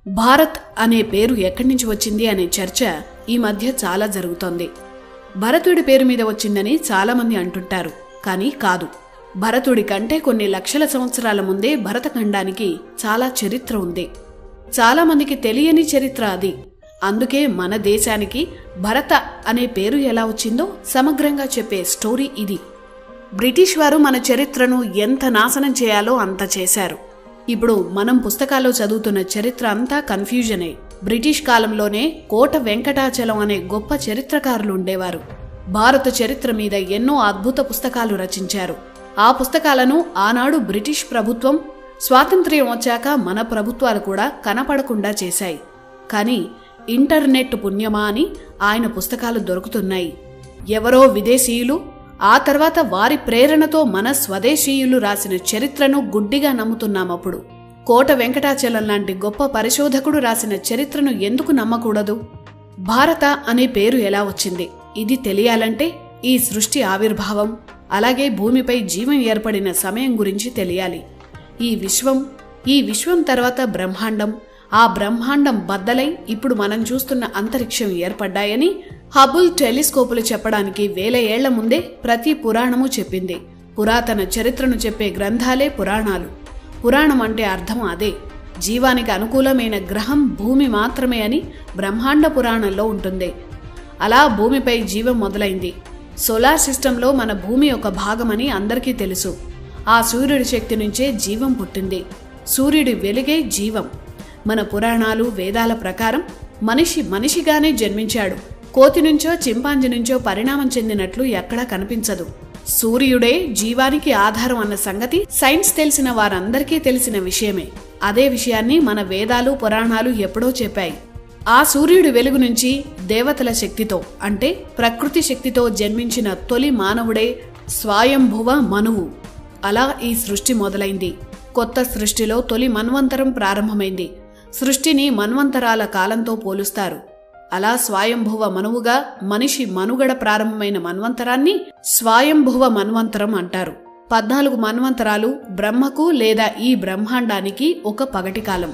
భారత్ అనే పేరు ఎక్కడి నుంచి వచ్చింది అనే చర్చ ఈ మధ్య చాలా జరుగుతోంది. భరతుడి పేరు మీద వచ్చిందని చాలామంది అంటుంటారు. కానీ కాదు. భరతుడి కంటే కొన్ని లక్షల సంవత్సరాల ముందే భరతఖండానికి చాలా చరిత్ర ఉంది. చాలామందికి తెలియని చరిత్ర అది. అందుకే మన దేశానికి భరత అనే పేరు ఎలా వచ్చిందో సమగ్రంగా చెప్పే స్టోరీ ఇది. బ్రిటిష్ వారు మన చరిత్రను ఎంత నాశనం చేయాలో అంత చేశారు. ఇప్పుడు మనం పుస్తకాల్లో చదువుతున్న చరిత్ర అంతా కన్ఫ్యూజనే. బ్రిటిష్ కాలంలోనే కోట వెంకటాచలం అనే గొప్ప చరిత్రకారులు ఉండేవారు. భారత చరిత్ర మీద ఎన్నో అద్భుత పుస్తకాలు రచించారు. ఆ పుస్తకాలను ఆనాడు బ్రిటిష్ ప్రభుత్వం స్వాతంత్ర్యం వచ్చాక మన ప్రభుత్వాలు కూడా కనపడకుండా చేశాయి. కానీ ఇంటర్నెట్ పుణ్యమా అని ఆయన పుస్తకాలు దొరుకుతున్నాయి. ఎవరో విదేశీయులు ఆ తర్వాత వారి ప్రేరణతో మన స్వదేశీయులు రాసిన చరిత్రను గుడ్డిగా నమ్ముతున్నామప్పుడు. కోట వెంకటాచలం లాంటి గొప్ప పరిశోధకుడు రాసిన చరిత్రను ఎందుకు నమ్మకూడదు? భారత అనే పేరు ఎలా వచ్చింది? ఇది తెలియాలంటే ఈ సృష్టి ఆవిర్భావం, అలాగే భూమిపై జీవం ఏర్పడిన సమయం గురించి తెలియాలి. ఈ విశ్వం తర్వాత బ్రహ్మాండం, ఆ బ్రహ్మాండం బద్దలై ఇప్పుడు మనం చూస్తున్న అంతరిక్షం ఏర్పడ్డాయని హబుల్ టెలిస్కోపులు చెప్పడానికి 1000 ఏళ్ల ముందే ప్రతి పురాణము చెప్పింది. పురాతన చరిత్రను చెప్పే గ్రంథాలే పురాణాలు. పురాణం అంటే అర్థం అదే. జీవానికి అనుకూలమైన గ్రహం భూమి మాత్రమే అని బ్రహ్మాండ పురాణంలో ఉంటుంది. అలా భూమిపై జీవం మొదలైంది. సోలార్ సిస్టంలో మన భూమి ఒక భాగమని అందరికీ తెలుసు. ఆ సూర్యుడి శక్తి నుంచే జీవం పుట్టింది. సూర్యుడి వెలుగే జీవం. మన పురాణాలు వేదాల ప్రకారం మనిషిగానే జన్మించాడు. కోతి నుంచో చింపాంజీ నుంచో పరిణామం చెందినట్లు ఎక్కడా కనిపించదు. సూర్యుడే జీవానికి ఆధారం అన్న సంగతి సైన్స్ తెలిసిన వారందరికీ తెలిసిన విషయమే. అదే విషయాన్ని మన వేదాలు పురాణాలు ఎప్పుడో చెప్పాయి. ఆ సూర్యుడి వెలుగు నుంచి దేవతల శక్తితో అంటే ప్రకృతి శక్తితో జన్మించిన తొలి మానవుడే స్వయంభువ మనువు. అలా ఈ సృష్టి మొదలైంది. కొత్త సృష్టిలో తొలి మన్వంతరం ప్రారంభమైంది. సృష్టిని మన్వంతరాల కాలంతో పోలుస్తారు. అలా స్వయంభువ మనువుగా మనిషి మనుగడ ప్రారంభమైన మన్వంతరాన్ని స్వయంభువ మన్వంతరం అంటారు. 14 మన్వంతరాలు బ్రహ్మకు లేదా ఈ బ్రహ్మాండానికి ఒక పగటి కాలం.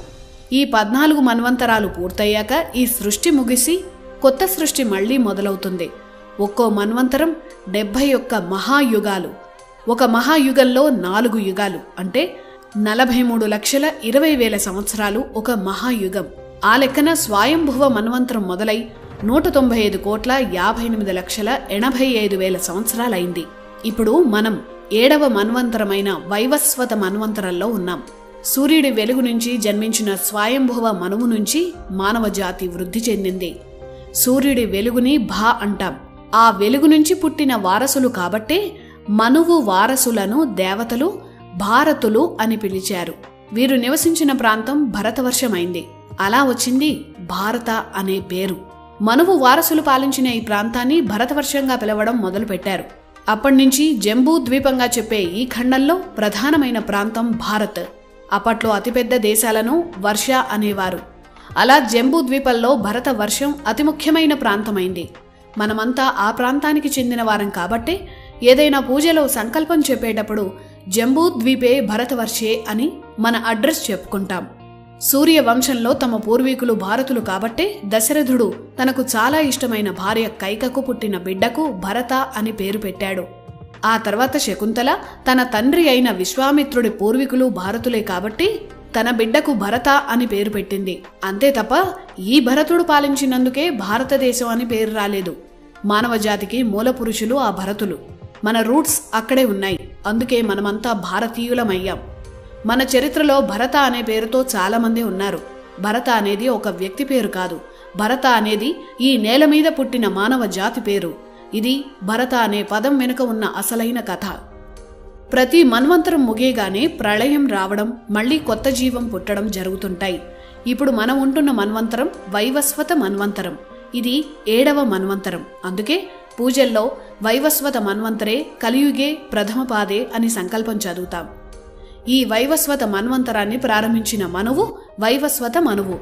ఈ 14 మన్వంతరాలు పూర్తయ్యాక ఈ సృష్టి ముగిసి కొత్త సృష్టి మళ్లీ మొదలవుతుంది. ఒక్కో మన్వంతరం 71 మహాయుగాలు. ఒక మహాయుగంలో 4 యుగాలు అంటే 43,20,000 సంవత్సరాలు ఒక మహాయుగం. ఆ లెక్కన స్వయంభువ మన్వంతరం మొదలై 195,58,85,000 సంవత్సరాలైంది. ఇప్పుడు మనం 7వ మన్వంతరమైన వైవస్వత మన్వంతరంలో ఉన్నాం. సూర్యుడి వెలుగు నుంచి జన్మించిన స్వయంభువ మనువు నుంచి మానవ జాతి వృద్ధి చెందింది. సూర్యుడి వెలుగుని భా అంటాం. ఆ వెలుగు నుంచి పుట్టిన వారసులు కాబట్టే మనువు వారసులను దేవతలు భారతులు అని పిలిచారు. వీరు నివసించిన ప్రాంతం భరతవర్షమైంది. అలా వచ్చింది భారత అనే పేరు. మనువు వారసులు పాలించిన ఈ ప్రాంతాన్ని భరతవర్షంగా పిలవడం మొదలుపెట్టారు. అప్పటినుంచి జంబూ ద్వీపంగా చెప్పే ఈ ఖండంలో ప్రధానమైన ప్రాంతం భారత్. అప్పట్లో అతిపెద్ద దేశాలను వర్ష అనేవారు. అలా జంబూ ద్వీపంలో భరత వర్షం అతి ముఖ్యమైన ప్రాంతమైంది. మనమంతా ఆ ప్రాంతానికి చెందిన వారం కాబట్టే ఏదైనా పూజలో సంకల్పం చెప్పేటప్పుడు జంబూ ద్వీపే భరతవర్షే అని మన అడ్రస్ చెప్పుకుంటాం. సూర్య వంశంలో తమ పూర్వీకులు భారతులు కాబట్టే దశరథుడు తనకు చాలా ఇష్టమైన భార్య కైకకు పుట్టిన బిడ్డకు భరత అని పేరు పెట్టాడు. ఆ తర్వాత శకుంతల తన తండ్రి అయిన విశ్వామిత్రుడి పూర్వీకులు భారతులే కాబట్టి తన బిడ్డకు భరత అని పేరు పెట్టింది. అంతే తప్ప ఈ భరతుడు పాలించినందుకే భారతదేశం అని పేరు రాలేదు. మానవ జాతికి మూల పురుషులు ఆ భరతులు. మన రూట్స్ అక్కడే ఉన్నాయి. అందుకే మనమంతా భారతీయులమయ్యాం. మన చరిత్రలో భరత అనే పేరుతో చాలామంది ఉన్నారు. భరత అనేది ఒక వ్యక్తి పేరు కాదు. భరత అనేది ఈ నేల మీద పుట్టిన మానవ జాతి పేరు. ఇది భరత అనే పదం వెనుక ఉన్న అసలైన కథ. ప్రతి మన్వంతరం ముగియగానే ప్రళయం రావడం, మళ్లీ కొత్త జీవం పుట్టడం జరుగుతుంటాయి. ఇప్పుడు మనం ఉంటున్న మన్వంతరం వైవస్వత మన్వంతరం. ఇది 7వ మన్వంతరం. అందుకే పూజల్లో వైవస్వత మన్వంతరే కలియుగే ప్రథమ పాదే అని సంకల్పం చదువుతాం. ఈ వైవస్వత మన్వంతరాన్ని ప్రారంభించిన మనువు వైవస్వత మనువు.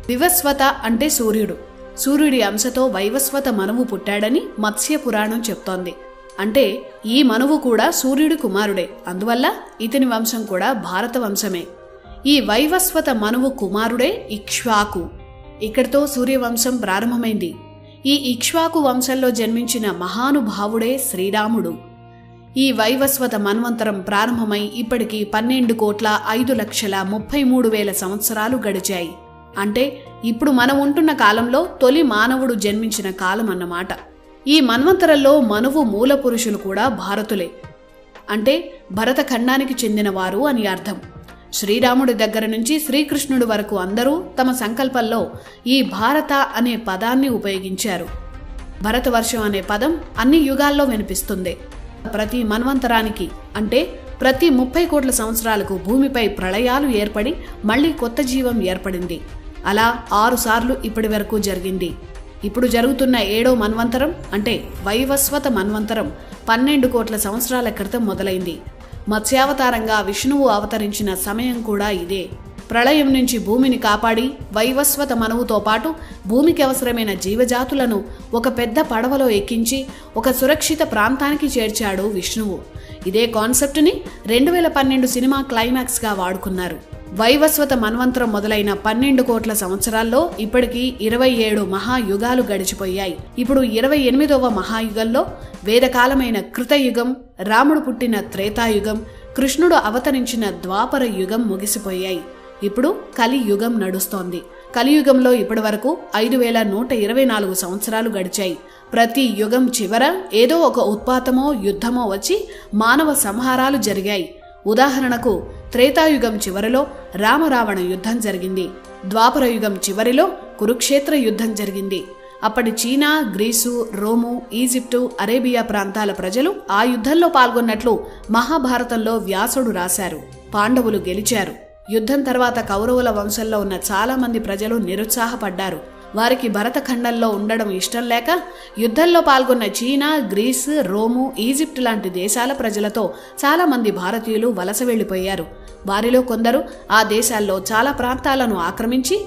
వివస్వత అంటే సూర్యుడు. సూర్యుడి అంశతో వైవస్వత మనువు పుట్టాడని మత్స్య పురాణం చెప్తోంది. అంటే ఈ మనువు కూడా సూర్యుడి కుమారుడే. అందువల్ల ఇతని వంశం కూడా భారత వంశమే. ఈ వైవస్వత మనువు కుమారుడే ఇక్ష్వాకు. ఇక్కడితో సూర్యవంశం ప్రారంభమైంది. ఈ ఇక్ష్వాకు వంశంలో జన్మించిన మహానుభావుడే శ్రీరాముడు. ఈ వైవస్వత మన్వంతరం ప్రారంభమై ఇప్పటికి 12,05,33,000 సంవత్సరాలు గడిచాయి. అంటే ఇప్పుడు మనం ఉంటున్న కాలంలో తొలి మానవుడు జన్మించిన కాలం అన్నమాట. ఈ మన్వంతరంలో మనువు మూల పురుషులు కూడా భారతులే, అంటే భరతఖండానికి చెందినవారు అని అర్థం. శ్రీరాముడి దగ్గర నుంచి శ్రీకృష్ణుడి వరకు అందరూ తమ సంకల్పంలో ఈ భారత అనే పదాన్ని ఉపయోగించారు. భరతవర్షం అనే పదం అన్ని యుగాల్లో వినిపిస్తుంది. ప్రతి మన్వంతరానికి అంటే ప్రతి 30 కోట్ల సంవత్సరాలకు భూమిపై ప్రళయాలు ఏర్పడి మళ్లీ కొత్త జీవం ఏర్పడింది. అలా 6 సార్లు ఇప్పటి వరకు జరిగింది. ఇప్పుడు జరుగుతున్న 7వ మన్వంతరం అంటే వైవస్వత మన్వంతరం 12 కోట్ల సంవత్సరాల క్రితం మొదలైంది. మత్స్యావతారంగా విష్ణువు అవతరించిన సమయం కూడా ఇదే. ప్రళయం నుంచి భూమిని కాపాడి వైవస్వత మనువుతో పాటు భూమికి అవసరమైన జీవజాతులను ఒక పెద్ద పడవలో ఎక్కించి ఒక సురక్షిత ప్రాంతానికి చేర్చాడు విష్ణువు. ఇదే కాన్సెప్ట్ని 2012 సినిమా క్లైమాక్స్గా వాడుకున్నారు. వైవస్వత మన్వంతరం మొదలైన 12 కోట్ల సంవత్సరాల్లో ఇప్పటికీ 27 మహాయుగాలు గడిచిపోయాయి. ఇప్పుడు 28వ మహాయుగంలో వేదకాలమైన కృతయుగం, రాముడు పుట్టిన త్రేతాయుగం, కృష్ణుడు అవతరించిన ద్వాపర యుగం ముగిసిపోయాయి. ఇప్పుడు కలియుగం నడుస్తోంది. కలియుగంలో ఇప్పటి వరకు 5,124 సంవత్సరాలు గడిచాయి. ప్రతి యుగం చివర ఏదో ఒక ఉత్పాతమో యుద్ధమో వచ్చి మానవ సంహారాలు జరిగాయి. ఉదాహరణకు త్రేతాయుగం చివరిలో రామరావణ యుద్ధం జరిగింది. ద్వాపర యుగం చివరిలో కురుక్షేత్ర యుద్ధం జరిగింది. అప్పటి చీనా, గ్రీసు, రోము, ఈజిప్టు, అరేబియా ప్రాంతాల ప్రజలు ఆ యుద్ధంలో పాల్గొన్నట్లు మహాభారతంలో వ్యాసుడు రాశారు. పాండవులు గెలిచారు. యుద్ధం తర్వాత కౌరవుల వంశంలో ఉన్న చాలా మంది ప్రజలు నిరుత్సాహపడ్డారు. వారికి భరతఖండంలో ఉండడం ఇష్టం లేక యుద్ధంలో పాల్గొన్న చీనా, గ్రీస్, రోము, ఈజిప్ట్ లాంటి దేశాల ప్రజలతో చాలా మంది భారతీయులు వలస వెళ్లిపోయారు. వారిలో కొందరు ఆ దేశాల్లో చాలా ప్రాంతాలను ఆక్రమించి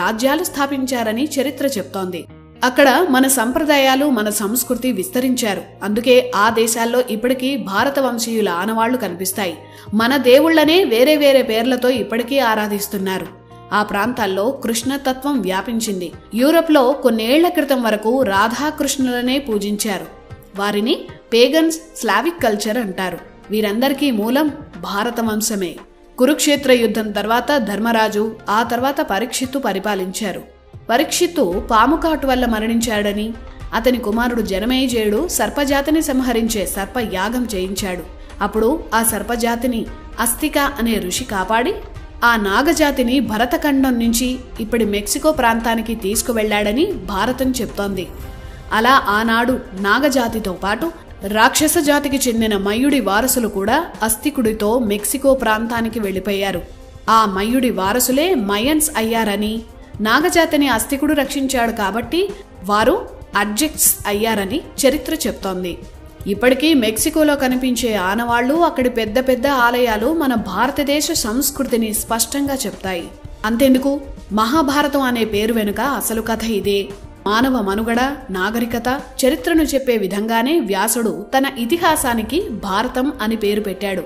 రాజ్యాలు స్థాపించారని చరిత్ర చెప్తోంది. అక్కడ మన సంప్రదాయాలు, మన సంస్కృతి విస్తరించారు. అందుకే ఆ దేశాల్లో ఇప్పటికీ భారత వంశీయుల ఆనవాళ్లు కనిపిస్తాయి. మన దేవుళ్లనే వేరే వేరే పేర్లతో ఇప్పటికీ ఆరాధిస్తున్నారు. ఆ ప్రాంతాల్లో కృష్ణతత్వం వ్యాపించింది. యూరప్లో కొన్నేళ్ల క్రితం వరకు రాధాకృష్ణులనే పూజించారు. వారిని పేగన్స్, స్లావిక్ కల్చర్ అంటారు. వీరందరికీ మూలం భారత వంశమే. కురుక్షేత్ర యుద్ధం తర్వాత ధర్మరాజు, ఆ తర్వాత పరీక్షిత్తు పరిపాలించారు. పరీక్షిత్తు పాముకాటు వల్ల మరణించాడని, అతని కుమారుడు జనమేజయుడు సర్పజాతిని సంహరించే సర్పయాగం చేయించాడు. అప్పుడు ఆ సర్పజాతిని అస్తిక అనే ఋషి కాపాడి ఆ నాగజాతిని భరతఖండం నుంచి ఇప్పటి మెక్సికో ప్రాంతానికి తీసుకువెళ్లాడని భారతం చెప్తోంది. అలా ఆనాడు నాగజాతితో పాటు రాక్షస జాతికి చెందిన మయుడి వారసులు కూడా అస్తికుడితో మెక్సికో ప్రాంతానికి వెళ్లిపోయారు. ఆ మయుడి వారసులే మయన్స్ అయ్యారని, నాగజాతిని అస్తికుడు రక్షించాడు కాబట్టి వారు అడ్జెక్ట్స్ అయ్యారని చరిత్ర చెప్తోంది. ఇప్పటికీ మెక్సికోలో కనిపించే ఆనవాళ్లు, అక్కడి పెద్ద పెద్ద ఆలయాలు మన భారతదేశ సంస్కృతిని స్పష్టంగా చెప్తాయి. అంతెందుకు, మహాభారతం అనే పేరు వెనుక అసలు కథ ఇదే. మానవ మనుగడ, నాగరికత, చరిత్రను చెప్పే విధంగానే వ్యాసుడు తన ఇతిహాసానికి భారతం అని పేరు పెట్టాడు.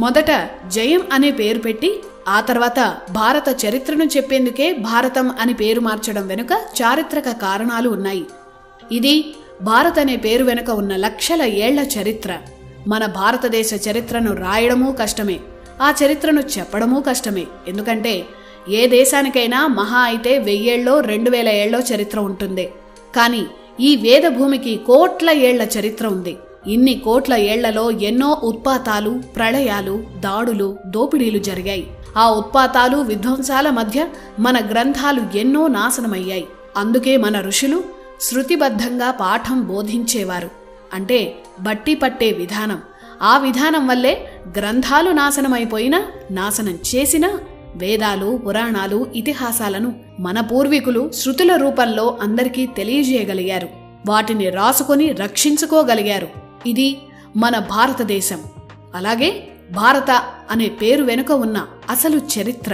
మొదట జయం అనే పేరు పెట్టి ఆ తర్వాత భారత చరిత్రను చెప్పేందుకే భారతం అని పేరు మార్చడం వెనుక చారిత్రక కారణాలు ఉన్నాయి. ఇది భారత్ అనే పేరు వెనుక ఉన్న లక్షల ఏళ్ల చరిత్ర. మన భారతదేశ చరిత్రను రాయడమూ కష్టమే, ఆ చరిత్రను చెప్పడమూ కష్టమే. ఎందుకంటే ఏ దేశానికైనా మహా అయితే 1000 ఏళ్ళో 2000 ఏళ్ళో చరిత్ర ఉంటుంది. కానీ ఈ వేద భూమికి కోట్ల ఏళ్ల చరిత్ర ఉంది. ఇన్ని కోట్ల ఏళ్లలో ఎన్నో ఉత్పాతాలు, ప్రళయాలు, దాడులు, దోపిడీలు జరిగాయి. ఆ ఉత్పాతాలు, విధ్వంసాల మధ్య మన గ్రంథాలు ఎన్నో నాశనమయ్యాయి. అందుకే మన ఋషులు శృతిబద్ధంగా పాఠం బోధించేవారు. అంటే బట్టి పట్టే విధానం. ఆ విధానం వల్లే గ్రంథాలు నాశనమైపోయినా, నాశనం చేసినా వేదాలు, పురాణాలు, ఇతిహాసాలను మన పూర్వీకులు శృతుల రూపంలో అందరికీ తెలియజేయగలిగారు. వాటిని రాసుకొని రక్షించుకోగలిగారు. ఇది మన భారతదేశం. అలాగే భారత అనే పేరు వెనుక ఉన్న అసలు చరిత్ర.